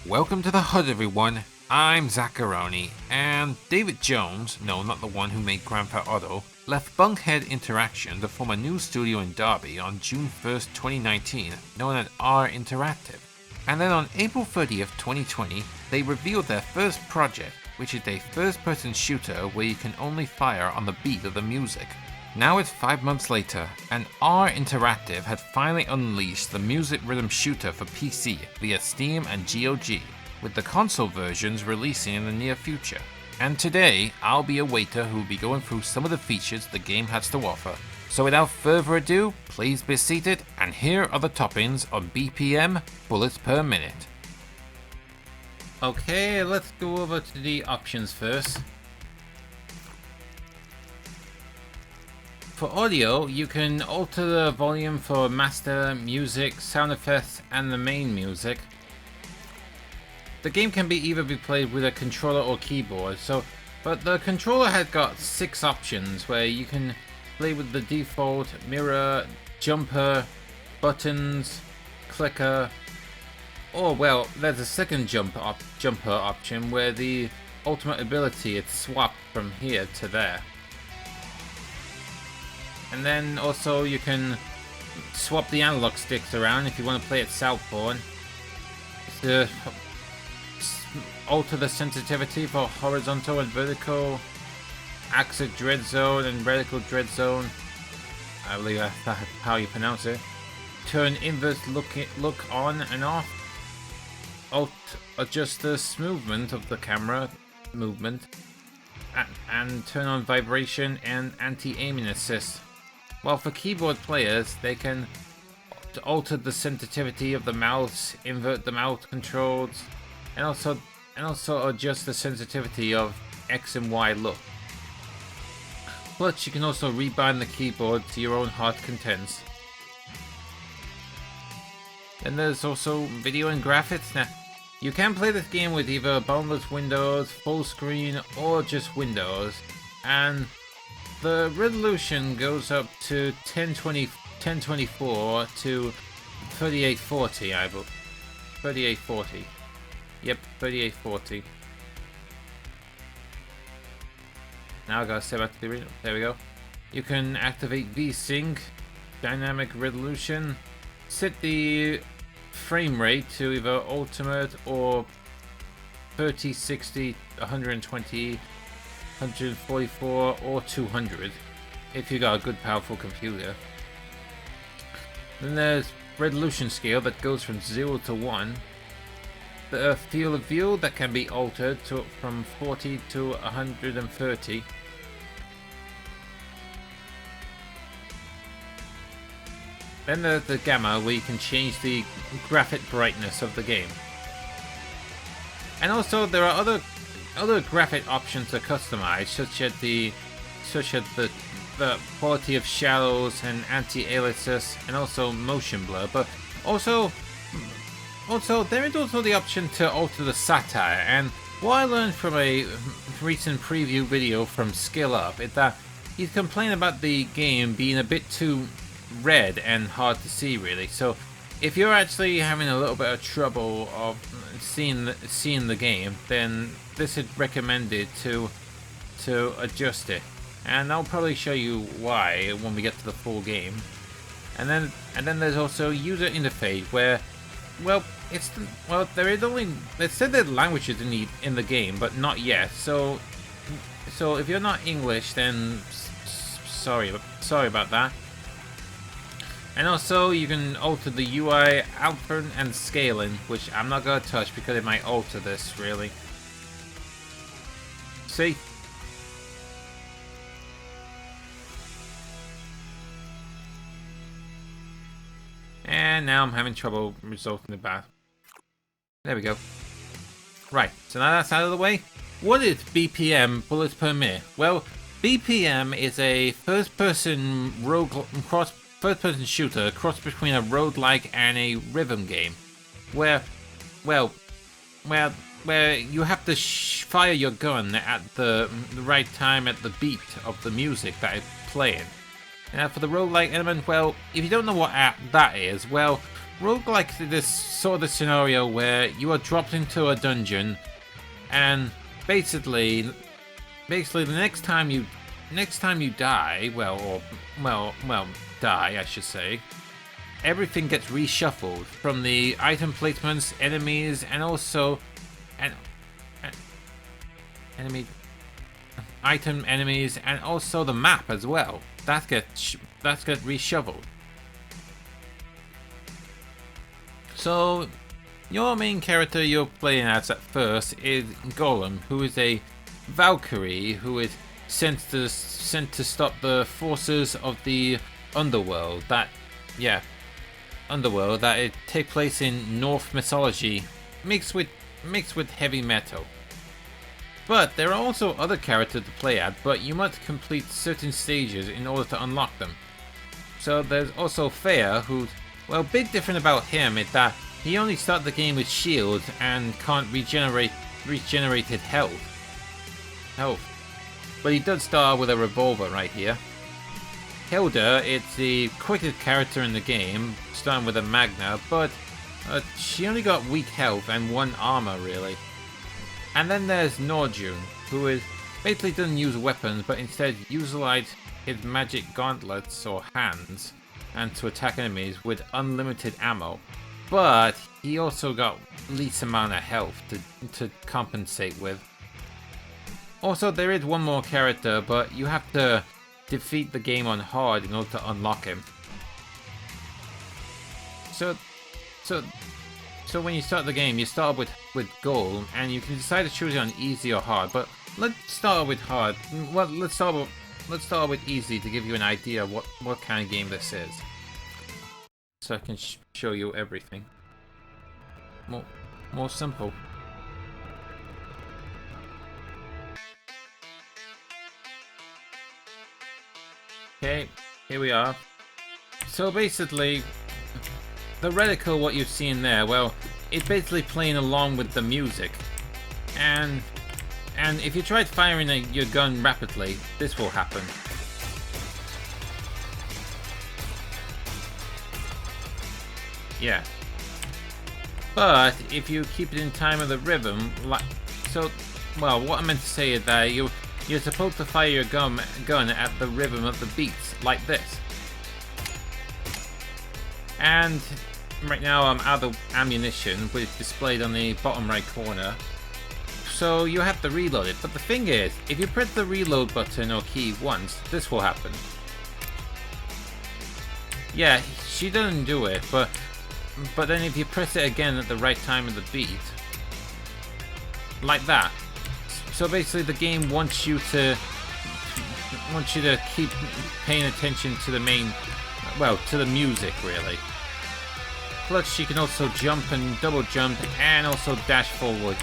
Welcome to the HUD, everyone. I'm Zacharoni, and David Jones, no, not the one who made Grand Theft Auto, left Bunkhead Interaction to form a new studio in Derby on June 1st, 2019, known as R Interactive. And then on April 30th, 2020, they revealed their first project, which is a first-person shooter where you can only fire on the beat of the music. Now it's 5 months later, and R Interactive had finally unleashed the music rhythm shooter for PC via Steam and GOG, with the console versions releasing in the near future. And today, I'll be a waiter who will be going through some of the features the game has to offer. So without further ado, please be seated, and here are the toppings on BPM, bullets per minute. Okay, let's go over to the options first. For audio, you can alter the volume for master, music, sound effects, and the main music. The game can either be played with a controller or keyboard, but the controller has got 6 options where you can play with the default, mirror, jumper, buttons, clicker, or well, there's a second jumper option where the ultimate ability is swapped from here to there. And then also you can swap the analog sticks around if you want to play it southpaw. To alter the sensitivity for horizontal and vertical, axis dread zone and reticle dread zone. I believe that's how you pronounce it. Turn inverse look on and off. Adjust the movement of the camera movement. And turn on vibration and anti-aiming assist. While for keyboard players, they can alter the sensitivity of the mouse, invert the mouse controls, and also adjust the sensitivity of X and Y look. Plus, you can also rebind the keyboard to your own heart contents. Then there's also video and graphics. Now, you can play this game with either boundless windows, full screen, or just windows, and the resolution goes up to 1024 to 3840, I believe. 3840. Yep, 3840. Now I gotta set back to the original. There we go. You can activate VSync, dynamic resolution, set the frame rate to either ultimate or 30, 60, 120. 144 or 200 if you got a good powerful computer. Then there's resolution scale that goes from 0 to 1. The field of view that can be altered from 40 to 130. Then there's the gamma where you can change the graphic brightness of the game. And also there are other graphic options to customize, such as the quality of shadows and anti-aliases, and also motion blur. But also there is also the option to alter the satire. And what I learned from a recent preview video from Skill Up is that he's complaining about the game being a bit too red and hard to see, really. So if you're actually having a little bit of trouble of seeing the game, then this is recommended to adjust it, and I'll probably show you why when we get to the full game. And then there's also user interface where, well, there is only, they said there's languages in the game, but not yet. So if you're not English, then sorry about that. And also, you can alter the UI output and scaling, which I'm not going to touch because it might alter this, really. See? And now I'm having trouble resolving the bath. There we go. Right, so now that's out of the way. What is BPM, bullets per minute? Well, BPM is a first-person shooter cross between a roguelike and a rhythm game, where you have to fire your gun at the right time at the beat of the music that is playing. Now for the roguelike element, well, if you don't know what that is, well, roguelike is this sort of scenario where you are dropped into a dungeon, and basically the next time you die, die I should say, everything gets reshuffled from the item placements, enemies, and also enemies, and also the map as well. That gets reshuffled. So your main character you're playing as at first is Golem, who is a Valkyrie who is sent to stop the forces of the underworld that it take place in Norse mythology mixed with heavy metal. But there are also other characters to play at, but you must complete certain stages in order to unlock them. So there's also Fair, who's, well, a bit different about him is that he only starts the game with shield and can't regenerate his health. But he does start with a revolver right here. Hilda, it's the quickest character in the game, starting with a Magna, but she only got weak health and 1 armor really. And then there's Norjun, who is basically doesn't use weapons, but instead utilizes his magic gauntlets or hands and to attack enemies with unlimited ammo. But he also got least amount of health to compensate with. Also, there is one more character, but you have to defeat the game on hard in order to unlock him. So when you start the game, you start with gold, and you can decide to choose it on easy or hard. But let's start with hard. Well, let's start with easy to give you an idea of what kind of game this is, so I can show you everything. More simple. Okay, here we are. So basically, the reticle, what you've seen there, well, it's basically playing along with the music. And if you try firing your gun rapidly, this will happen. Yeah. But if you keep it in time with the rhythm, well, what I meant to say is that you're supposed to fire your gun at the rhythm of the beats, like this. And right now I'm out of ammunition, which is displayed on the bottom right corner. So you have to reload it. But the thing is, if you press the reload button or key once, this will happen. Yeah, she doesn't do it, but then if you press it again at the right time of the beat, like that. So basically the game wants you to keep paying attention to the to the music really. Plus she can also jump and double jump and also dash forward,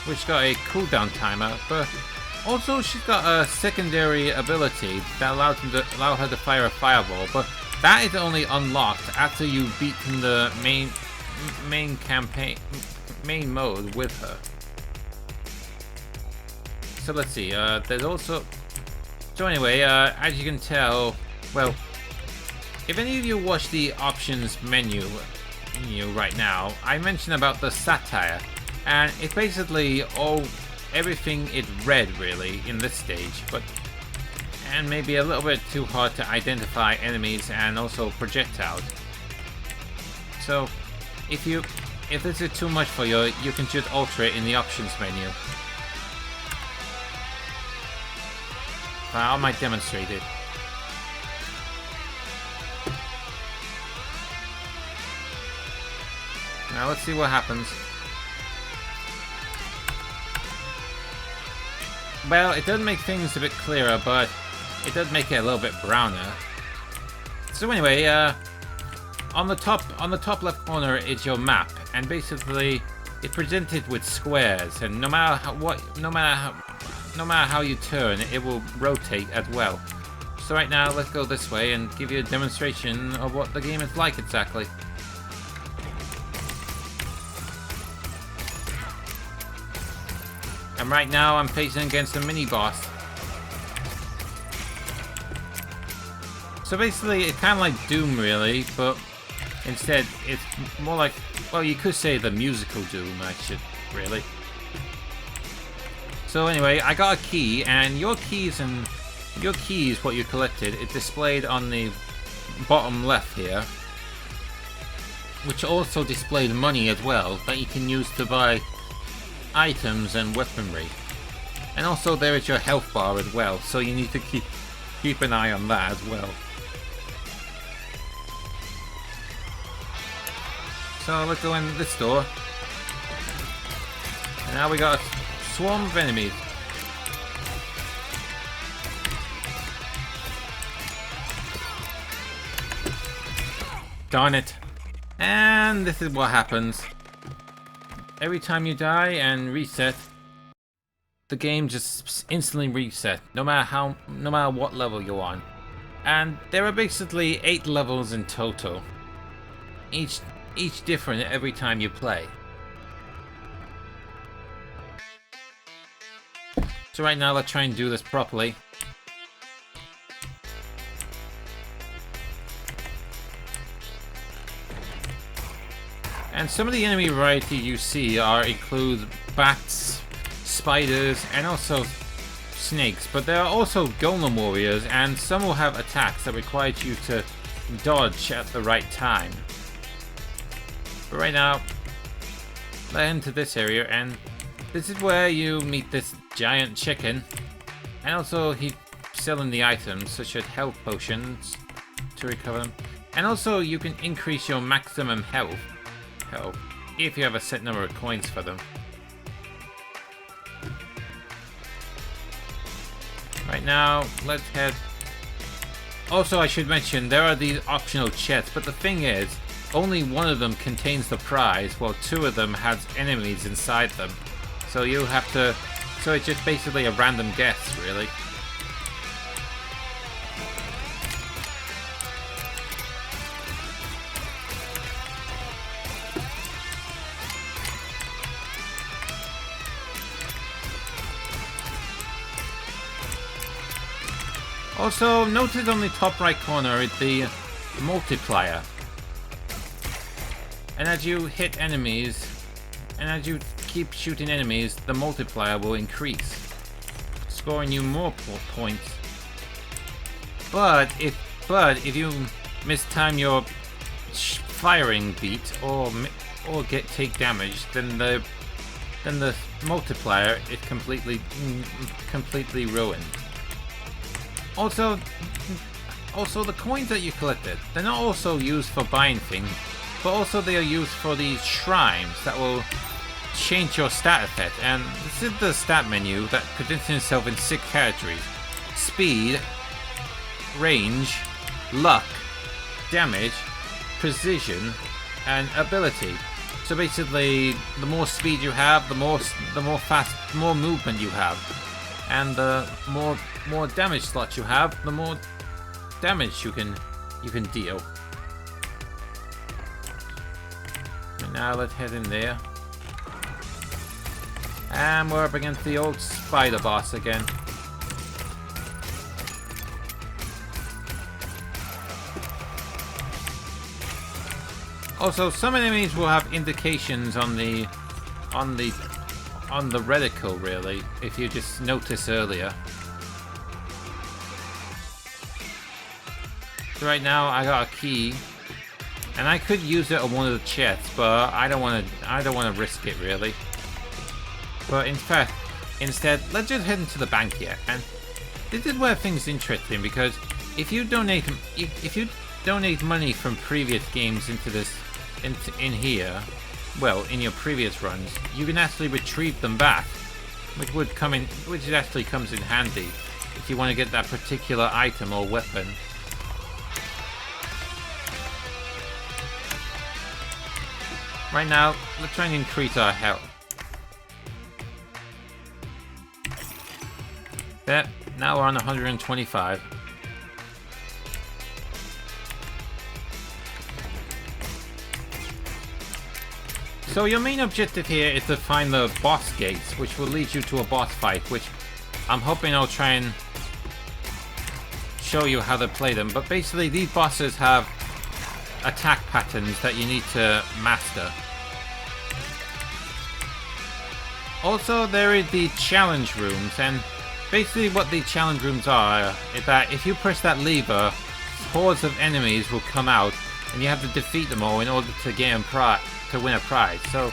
which got a cooldown timer, but also she's got a secondary ability that allow her to fire a fireball, but that is only unlocked after you've beaten the main mode with her. So let's see, there's also... So anyway, as you can tell, well, if any of you watch the options menu right now, I mentioned about the satire, and it's basically everything is red really in this stage, and maybe a little bit too hard to identify enemies and also projectiles. So if this is too much for you, you can just alter it in the options menu. I might demonstrate it. Now let's see what happens. Well, it does make things a bit clearer, but it does make it a little bit browner. So anyway, on the top left corner is your map, and basically it's presented with squares, and no matter how you turn, it will rotate as well. So right now, let's go this way and give you a demonstration of what the game is like exactly. And right now, I'm facing against a mini-boss. So basically, it's kind of like Doom, really, but Instead, it's more like, well, you could say the musical Doom, actually, really. So anyway, I got a key, and your keys, what you collected, it's displayed on the bottom left here, which also displayed money as well that you can use to buy items and weaponry. And also there is your health bar as well, so you need to keep an eye on that as well. So let's go in this door. And now we got a swarm of enemies. Darn it. And this is what happens. Every time you die and reset, the game just instantly reset, no matter what level you're on. And there are basically 8 levels in total. Each different every time you play. So right now let's try and do this properly. And some of the enemy variety you see include bats, spiders, and also snakes. But there are also golem warriors, and some will have attacks that require you to dodge at the right time. But right now, let's enter this area, and this is where you meet this giant chicken. And also he's selling the items such as health potions to recover them. And also you can increase your maximum health if you have a set number of coins for them. Right now, let's head. Also, I should mention there are these optional chests, but the thing is, only one of them contains the prize, while 2 of them has enemies inside them. So you have to. So it's just basically a random guess, really. Also, notice on the top right corner is the multiplier. And as you hit enemies, and as you keep shooting enemies, the multiplier will increase, scoring you more points. But if you mistime your firing beat or take damage, then the multiplier is completely ruined. Also the coins that you collected, they're not also used for buying things, but also they are used for these shrines that will change your stat effect. And this is the stat menu that presents itself in 6 categories: speed, range, luck, damage, precision, and ability. So basically, the more speed you have, the more movement you have, and the more damage slots you have, the more damage you can deal. And now let's head in there. And we're up against the old spider boss again. Also, some enemies will have indications on the reticle, really, if you just notice earlier. So right now I got a key, and I could use it on one of the chests, but I don't want to risk it, really. But in fact, instead, let's just head into the bank here. And this is where things are interesting, because if you donate money from previous games into this, in here, well, in your previous runs, you can actually retrieve them back, which actually comes in handy if you want to get that particular item or weapon. Right now, let's try and increase our health. There, now we're on 125. So your main objective here is to find the boss gates, which will lead you to a boss fight, which I'm hoping I'll try and show you how to play them. But basically these bosses have attack patterns that you need to master. Also, there are the challenge rooms, and basically what the challenge rooms are is that if you press that lever, hordes of enemies will come out, and you have to defeat them all in order to win a prize. So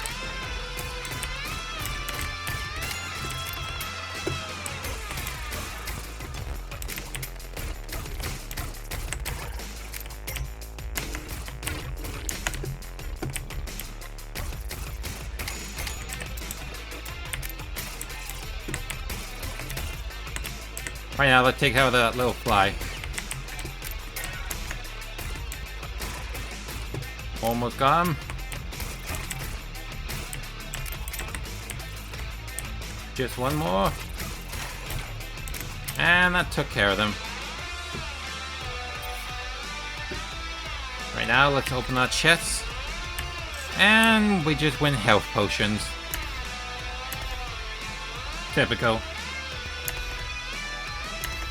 right now, let's take out that little fly. Almost got him. Just one more. And that took care of them. Right now, let's open our chests. And we just win health potions. Typical.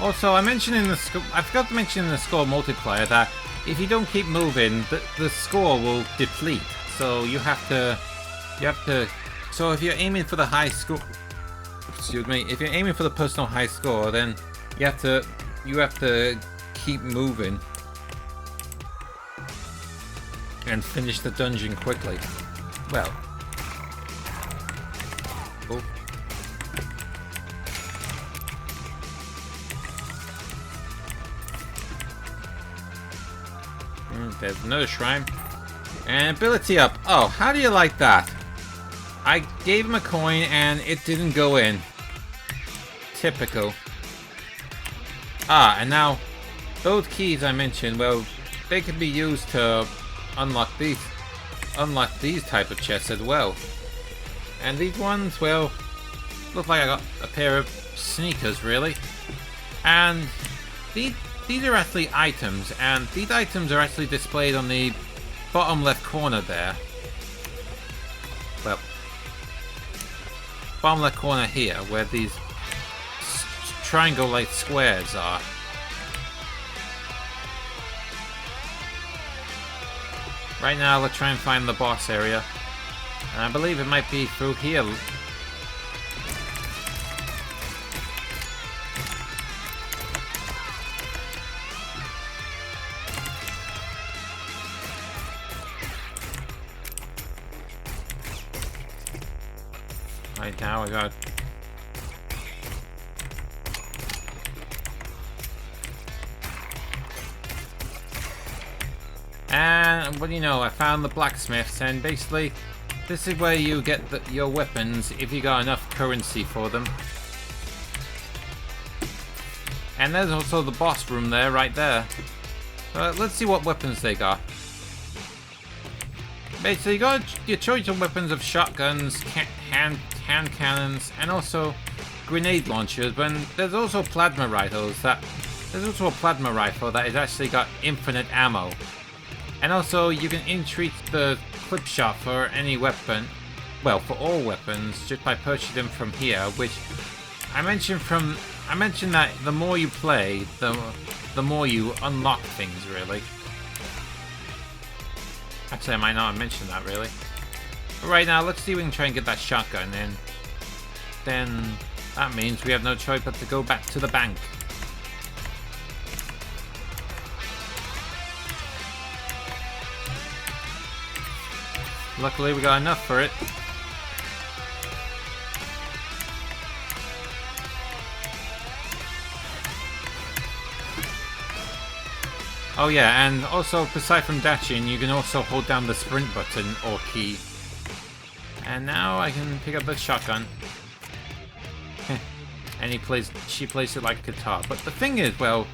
Also, I forgot to mention in the score multiplier that if you don't keep moving, the score will deplete. So you have to. So if you're aiming for the high score, excuse me, if you're aiming for the personal high score, then you have to keep moving and finish the dungeon quickly. Well. Oh. There's another shrine. And ability up. Oh, how do you like that? I gave him a coin and it didn't go in. Typical. Ah, and now those keys I mentioned, well, they can be used to unlock these type of chests as well. And these ones, well, look like I got a pair of sneakers, really. And these are actually items, and these items are actually displayed on the bottom left corner there. Well, bottom left corner here, where these triangle-like squares are. Right now, let's try and find the boss area. And I believe it might be through here. Right now, I got... And, what do you know, I found the blacksmiths, and basically, this is where you get your weapons if you got enough currency for them. And there's also the boss room there, right there. Let's see what weapons they got. Basically, you got your choice of weapons of shotguns, hand cannons, and also grenade launchers. But there's also plasma rifles there's also a plasma rifle that has actually got infinite ammo. And also, you can increase the clip shot for any weapon, well, for all weapons, just by purchasing them from here. Which I mentioned that the more you play, the more you unlock things, really. Actually, I might not have mentioned that, really. But right now, let's see if we can try and get that shotgun in. Then that means we have no choice but to go back to the bank. Luckily, we got enough for it. Oh yeah, and also, aside from dashing, you can also hold down the sprint button or key. And now I can pick up the shotgun. And she plays it like a guitar. But the thing is, well,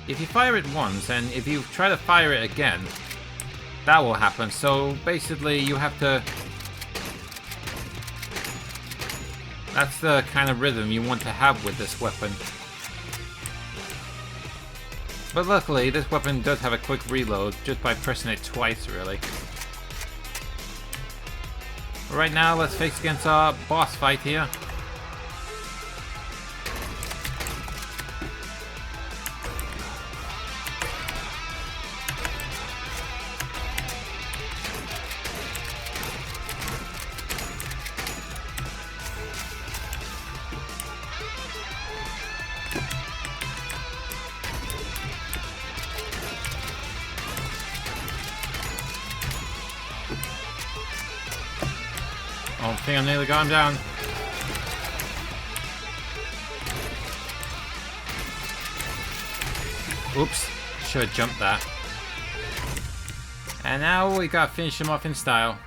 if you fire it once, and if you try to fire it again, that will happen. So basically, you have to... That's the kind of rhythm you want to have with this weapon. But luckily, this weapon does have a quick reload just by pressing it twice, really. Right now, let's face against our boss fight here. Oh, I think I nearly got him down. Oops, should have jumped that. And now we gotta finish him off in style.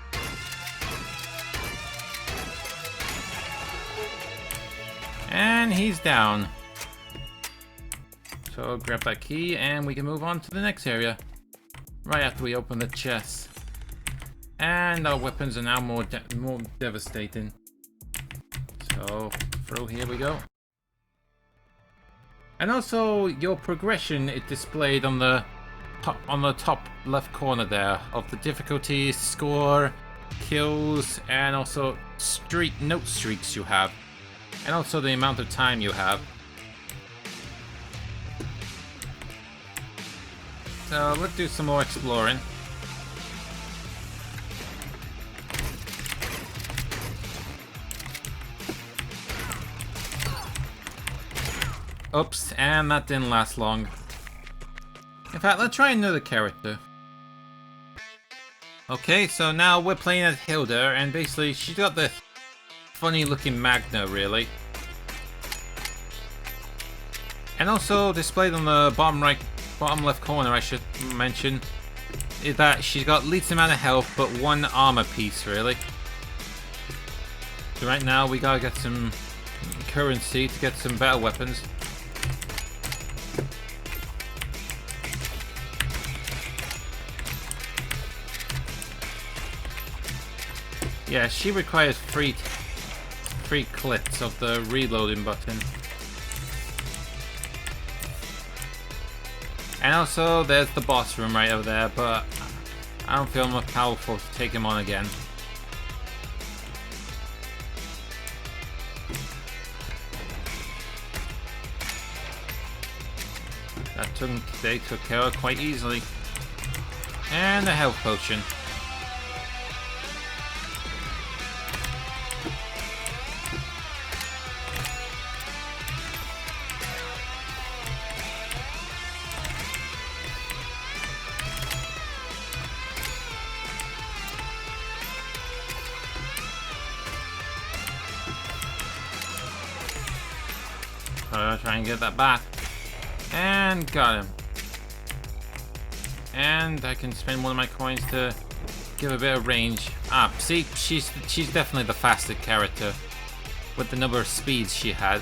And he's down. So grab that key and we can move on to the next area. Right after we open the chest. And our weapons are now more devastating. So through here we go. And also your progression is displayed on the top left corner there of the difficulty, score, kills, and also note streaks you have. And also the amount of time you have. So let's do some more exploring. Oops, and that didn't last long. In fact, let's try another character. Okay, so now we're playing as Hilda, and basically she's got this funny looking Magna, really. And also displayed on the bottom left corner, I should mention, is that she's got least amount of health but one armor piece, really. So right now we gotta get some currency to get some better weapons. Yeah, she requires three clicks of the reloading button. And also, there's the boss room right over there, but I don't feel enough powerful to take him on again. They took care of quite easily. And a health potion. Try and get that back. And got him. And I can spend one of my coins to give a bit of range. Ah, see, she's definitely the faster character with the number of speeds she had.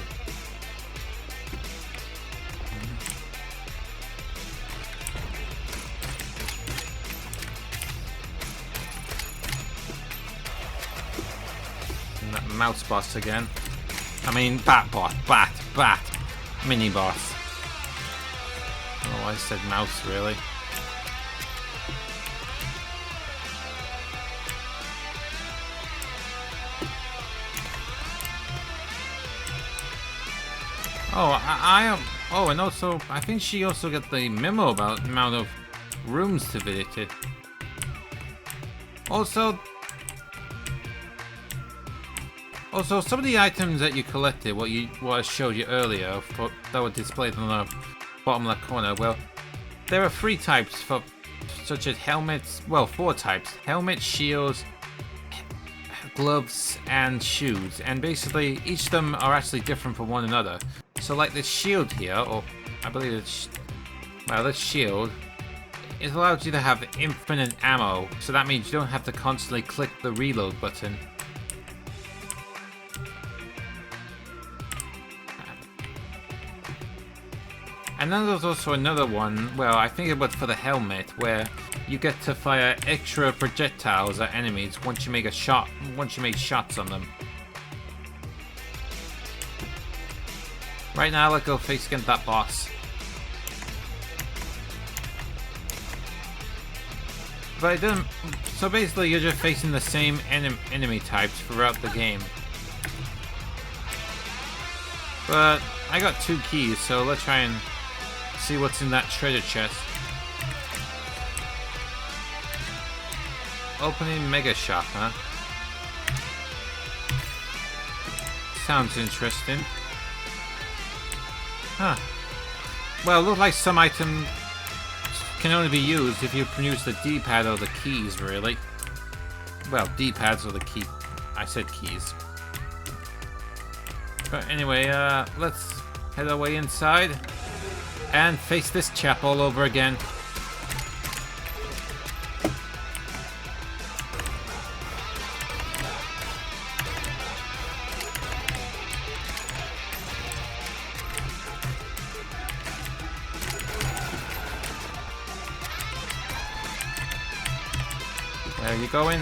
And that mouse boss again. I mean, bat. Mini boss. Oh, I said mouse, really. Oh, oh, and also, I think she also got the memo about the amount of rooms to visit. Also, some of the items that you collected, what I showed you earlier, that were displayed on the bottom left corner, well, there are 3 types, such as helmets, well, 4 types. Helmets, shields, gloves, and shoes. And basically, each of them are actually different from one another. So like this shield here, or I believe it's, well, this shield, it allows you to have infinite ammo. So that means you don't have to constantly click the reload button. And then there's also another one, well, I think it was for the helmet, where you get to fire extra projectiles at enemies once you make shots on them. Right now, let's go face against that boss. But it doesn't, so basically you're just facing the same enemy types throughout the game. But I got 2 keys, so let's try and see what's in that treasure chest. Opening mega shop, huh? Sounds interesting. Huh. Well, it looks like some items can only be used if you use the D-pad or the keys, really. Well, D-pads or the key. I said keys. But anyway, let's head our way inside and face this chap all over again. There you go in.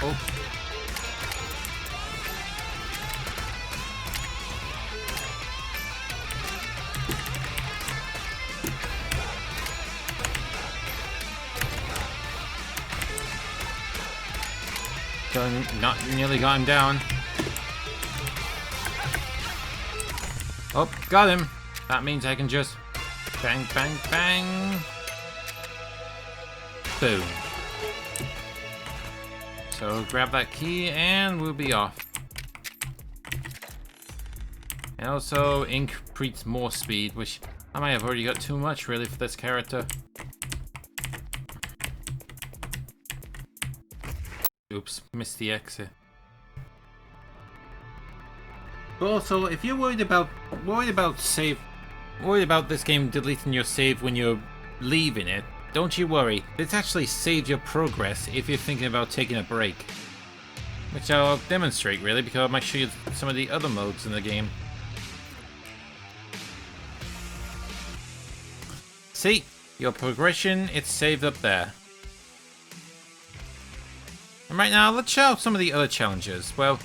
Oh. Not nearly got him down. Oh, got him. That means I can just bang, bang, bang. Boom. So grab that key and we'll be off. And also increase more speed, which I might have already got too much really for this character. Oops, missed the exit. But also, if you're worried about this game deleting your save when you're leaving it, don't you worry. This actually saves your progress if you're thinking about taking a break, which I'll demonstrate really because I might show you some of the other modes in the game. See, your progression, it's saved up there. And right now, let's check out some of the other challenges. Well,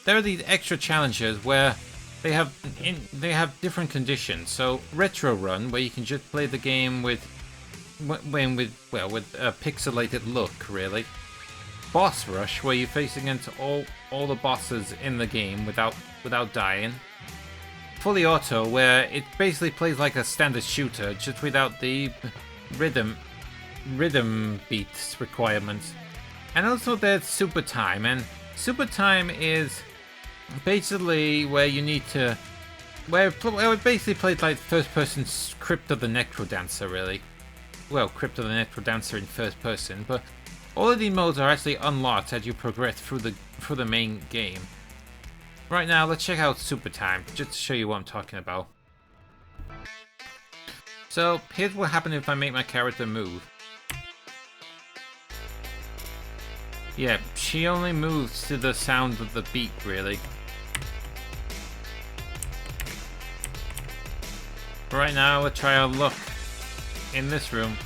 there are these extra challenges where they have different conditions. So, Retro Run, where you can just play the game with a pixelated look, really. Boss Rush, where you face against all the bosses in the game without dying. Fully Auto, where it basically plays like a standard shooter, just without the rhythm beats requirements. And also there's Super Time, and Super Time is basically where you need to... where it basically plays like first person Crypt of the Necrodancer, really. Well, Crypt of the Necrodancer in first person, but all of these modes are actually unlocked as you progress through the main game. Right now, let's check out Super Time, just to show you what I'm talking about. So, here's what happens if I make my character move. Yeah, she only moves to the sound of the beat, really. Right now, let's try our luck in this room.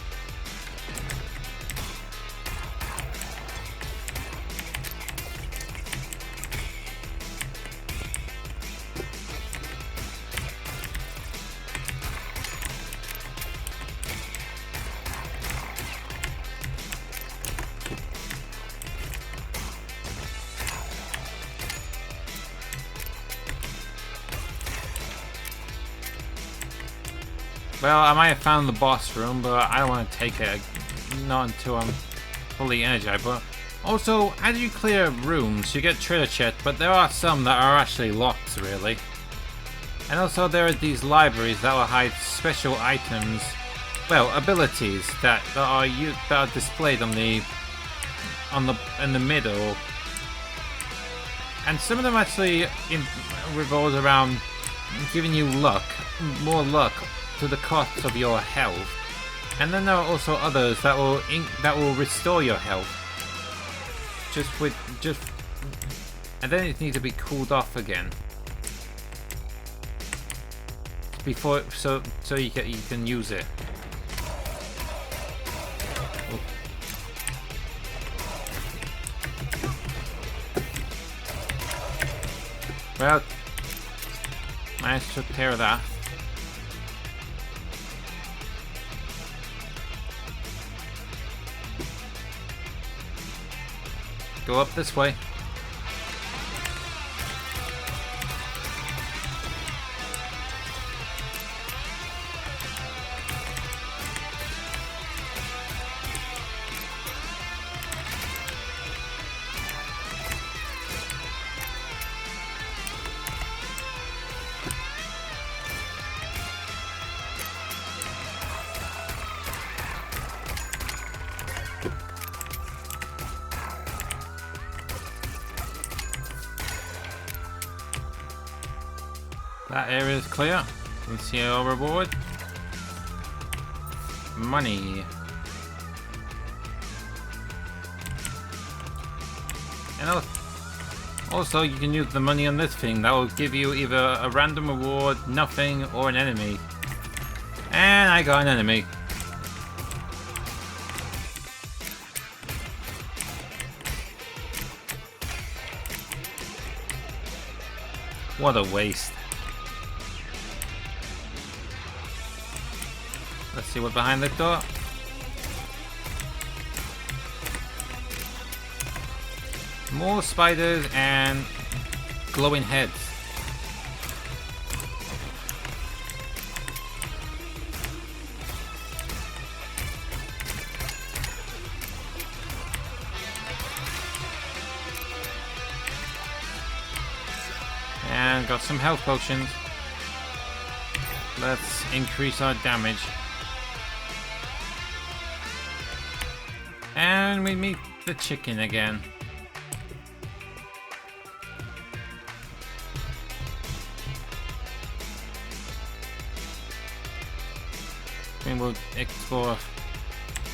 Well, I might have found the boss room, but I don't want to take it, not until I'm fully energized. But also, as you clear rooms, you get treasure chests, but there are some that are actually locked, really. And also, there are these libraries that will hide special items, well, abilities that are displayed in the middle. And some of them actually revolve around giving you luck, more luck, to the cost of your health, and then there are also others that will restore your health. And then it needs to be cooled off again before, so you can use it. Well, managed to take care of that. Go up this way. That area is clear. Let's see our reward. Money. And also, you can use the money on this thing. That will give you either a random reward, nothing, or an enemy. And I got an enemy. What a waste. Let's see what's behind the door. More spiders and glowing heads. And got some health potions. Let's increase our damage. And we meet the chicken again. And we'll explore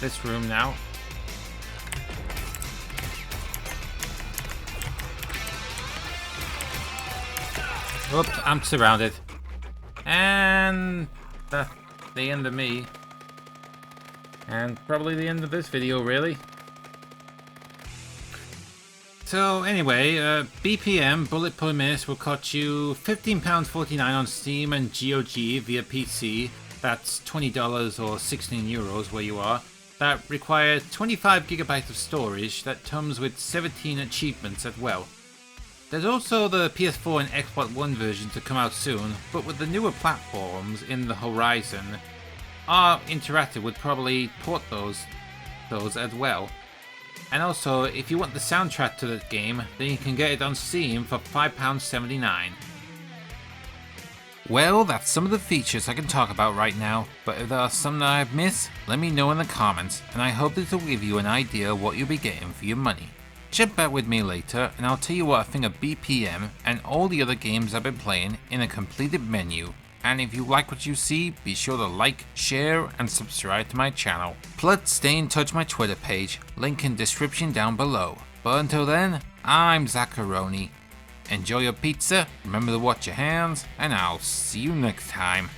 this room now. Oops, I'm surrounded. And that's the end of me. And probably the end of this video, really. So anyway, BPM, Bullet Per Minute, will cost you £15.49 on Steam and GOG via PC. That's $20 or 16 euros where you are. That requires 25 gigabytes of storage that comes with 17 achievements as well. There's also the PS4 and Xbox One version to come out soon, but with the newer platforms in the horizon, our Interactive would probably port those as well. And also, if you want the soundtrack to the game, then you can get it on Steam for £5.79. Well, that's some of the features I can talk about right now, but if there are some that I've missed, let me know in the comments, and I hope this will give you an idea of what you'll be getting for your money. Check back with me later and I'll tell you what I think of BPM and all the other games I've been playing in a completed menu. And if you like what you see, be sure to like, share and subscribe to my channel. Plus stay in touch with my Twitter page, link in description down below. But until then, I'm Zacharoni. Enjoy your pizza, remember to wash your hands, and I'll see you next time.